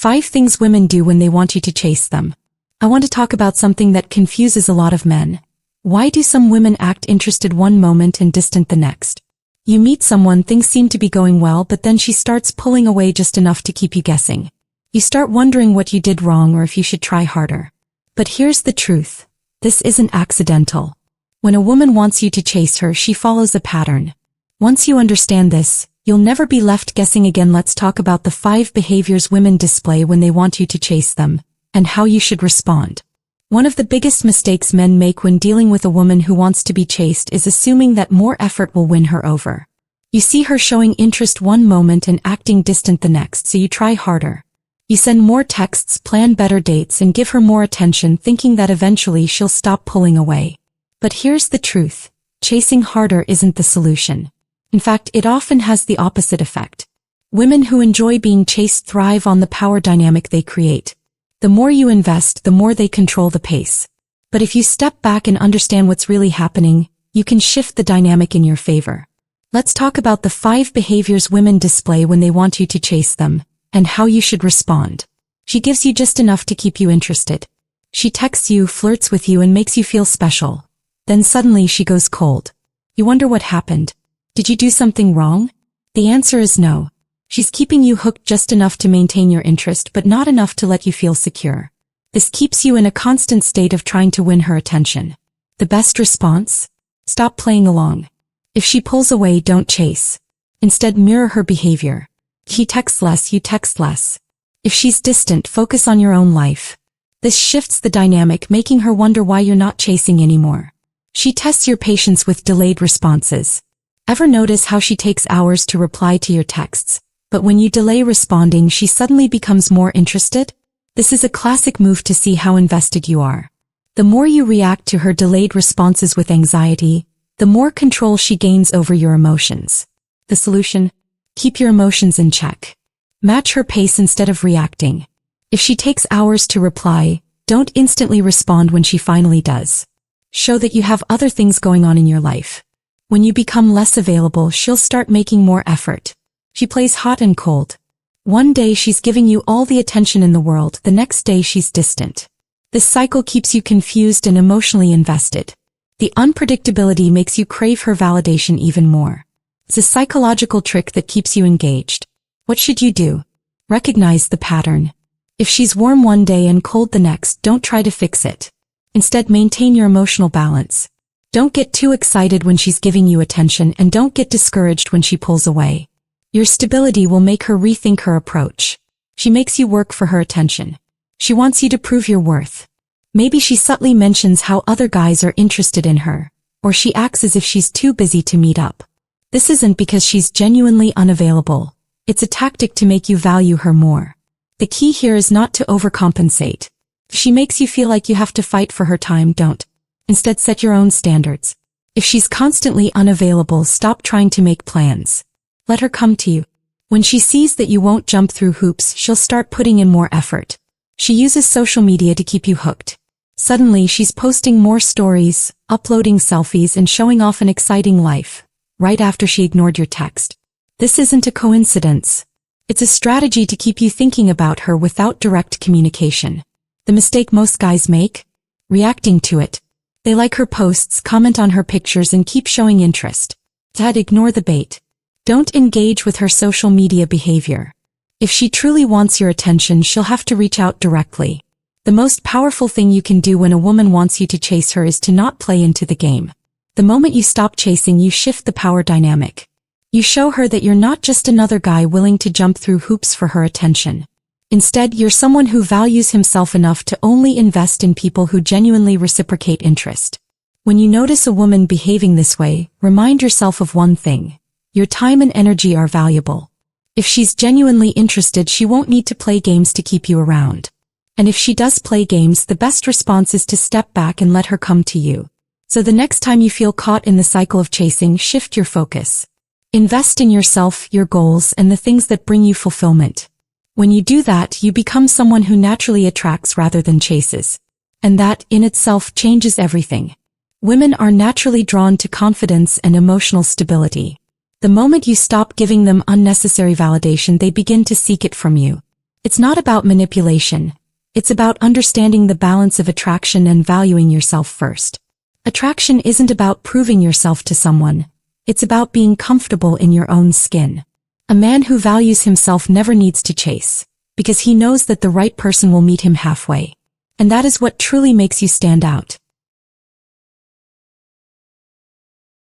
5 things women do when they want you to chase them. I want to talk about something that confuses a lot of men. Why do some women act interested one moment and distant the next? You meet someone, things seem to be going well, but then she starts pulling away just enough to keep you guessing. You start wondering what you did wrong or if you should try harder. But here's the truth. This isn't accidental. When a woman wants you to chase her, she follows a pattern. Once you understand this, you'll never be left guessing again. Let's talk about the 5 behaviors women display when they want you to chase them, and how you should respond. One of the biggest mistakes men make when dealing with a woman who wants to be chased is assuming that more effort will win her over. You see her showing interest one moment and acting distant the next, so you try harder. You send more texts, plan better dates, and give her more attention, thinking that eventually she'll stop pulling away. But here's the truth. Chasing harder isn't the solution. In fact, it often has the opposite effect. Women who enjoy being chased thrive on the power dynamic they create. The more you invest, the more they control the pace. But if you step back and understand what's really happening, you can shift the dynamic in your favor. Let's talk about the 5 behaviors women display when they want you to chase them, and how you should respond. She gives you just enough to keep you interested. She texts you, flirts with you, and makes you feel special. Then suddenly she goes cold. You wonder what happened. Did you do something wrong? The answer is no. She's keeping you hooked just enough to maintain your interest, but not enough to let you feel secure. This keeps you in a constant state of trying to win her attention. The best response? Stop playing along. If she pulls away, don't chase. Instead, mirror her behavior. She texts less, you text less. If she's distant, focus on your own life. This shifts the dynamic, making her wonder why you're not chasing anymore. She tests your patience with delayed responses. Ever notice how she takes hours to reply to your texts, but when you delay responding, she suddenly becomes more interested? This is a classic move to see how invested you are. The more you react to her delayed responses with anxiety, the more control she gains over your emotions. The solution? Keep your emotions in check. Match her pace instead of reacting. If she takes hours to reply, don't instantly respond when she finally does. Show that you have other things going on in your life. When you become less available, she'll start making more effort. She plays hot and cold. One day she's giving you all the attention in the world, the next day she's distant. This cycle keeps you confused and emotionally invested. The unpredictability makes you crave her validation even more. It's a psychological trick that keeps you engaged. What should you do? Recognize the pattern. If she's warm one day and cold the next, don't try to fix it. Instead, maintain your emotional balance. Don't get too excited when she's giving you attention, and don't get discouraged when she pulls away. Your stability will make her rethink her approach. She makes you work for her attention. She wants you to prove your worth. Maybe she subtly mentions how other guys are interested in her, or she acts as if she's too busy to meet up. This isn't because she's genuinely unavailable. It's a tactic to make you value her more. The key here is not to overcompensate. If she makes you feel like you have to fight for her time, don't. Instead, set your own standards. If she's constantly unavailable, stop trying to make plans. Let her come to you. When she sees that you won't jump through hoops, she'll start putting in more effort. She uses social media to keep you hooked. Suddenly, she's posting more stories, uploading selfies, and showing off an exciting life, right after she ignored your text. This isn't a coincidence. It's a strategy to keep you thinking about her without direct communication. The mistake most guys make? Reacting to it. They like her posts, comment on her pictures, and keep showing interest. Dad, ignore the bait. Don't engage with her social media behavior. If she truly wants your attention, she'll have to reach out directly. The most powerful thing you can do when a woman wants you to chase her is to not play into the game. The moment you stop chasing, you shift the power dynamic. You show her that you're not just another guy willing to jump through hoops for her attention. Instead, you're someone who values himself enough to only invest in people who genuinely reciprocate interest. When you notice a woman behaving this way, remind yourself of one thing. Your time and energy are valuable. If she's genuinely interested, she won't need to play games to keep you around. And if she does play games, the best response is to step back and let her come to you. So the next time you feel caught in the cycle of chasing, shift your focus. Invest in yourself, your goals, and the things that bring you fulfillment. When you do that, you become someone who naturally attracts rather than chases. And that, in itself, changes everything. Women are naturally drawn to confidence and emotional stability. The moment you stop giving them unnecessary validation, they begin to seek it from you. It's not about manipulation. It's about understanding the balance of attraction and valuing yourself first. Attraction isn't about proving yourself to someone. It's about being comfortable in your own skin. A man who values himself never needs to chase, because he knows that the right person will meet him halfway. And that is what truly makes you stand out.